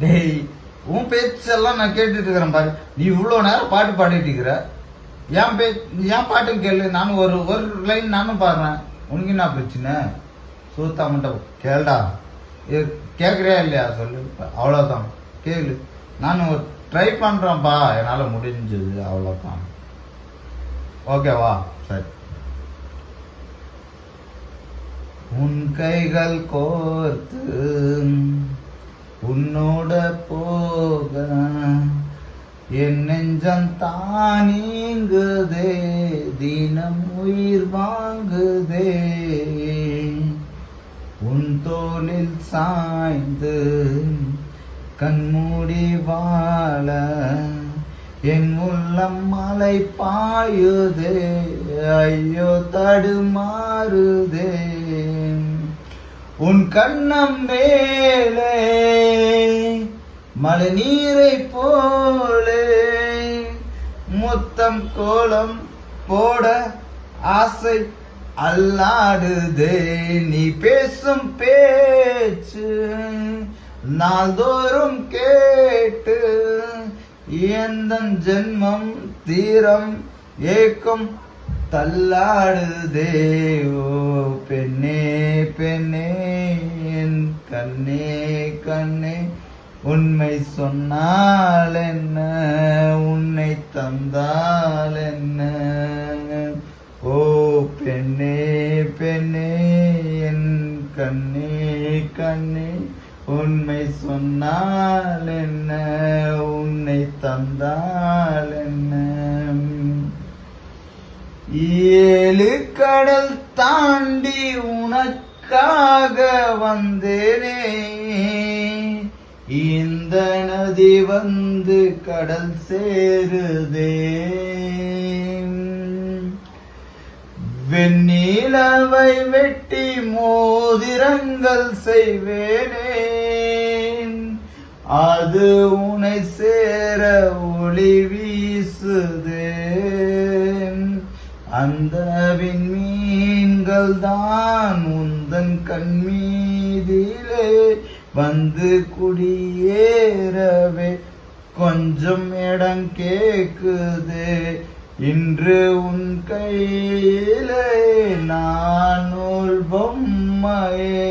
டேய், உன் பேச்செல்லாம் நான் கேட்டுட்டு இருக்கிறேன் பாரு. நீ இவ்வளோ நேரம் பாட்டு பாடிட்டு இருக்கிற. என் பாட்டும் கேளு. நானும் ஒரு ஒரு லைன் நானும் பாடுறேன். உனக்கு என்ன பிரச்சனை? சூத்தா மட்டும் கேளுடா. கேட்குறியா இல்லையா சொல்லு. அவ்வளோதான், கேளு. நானும் ட்ரை பண்ணுறேன்ப்பா, என்னால் முடிஞ்சது, அவ்வளோதான். ஓகேவா? சரி. உன் கைகள் கோர்த்து உன்னோட போக என் நெஞ்சம் தானீங்குதே, தினம் உயிர் வாங்குதே. உன் தோளில் சாய்ந்து கண்மூடி வாழ என் உள்ளம் மலை பாயுதே, ஐயோ தடுமாறுதே. உன் கண்ணம் மேலே மழை நீரை போலே முத்தம் கோலம் போட ஆசை அல்லாடுதே. நீ பேசும் பேச்சு நாள்தோறும் கேட்டு எந்த ஜென்மம் தீரம் ஏக்கம் தள்ளாடுதே. ஓ பெண்ணே பெண்ணே, என் கண்ணே கண்ணே, உண்மை சொன்னால் என்ன, உன்னை தந்தால் என்ன. ஓ பெண்ணே பெண்ணே, என் கண்ணே கண்ணே, உண்மை சொன்னால் என்ன, உன்னை தந்தால் என்ன. 7 கடல் தாண்டி உனக்காக வந்தேனே, இந்த நதி வந்து கடல் சேருதே. வெண்ணிலவை வெட்டி மோதிரங்கள் செய்வேனே, அது உனை சேர ஒளி வீசுதே. அந்த விண்மீன்கள் தான் உந்தன் கண்மீதிலே வந்து குடியேறவே கொஞ்சம் இடம் கேக்குதே. இன்று உன் கையிலே நான் நூல் பொம்மையே.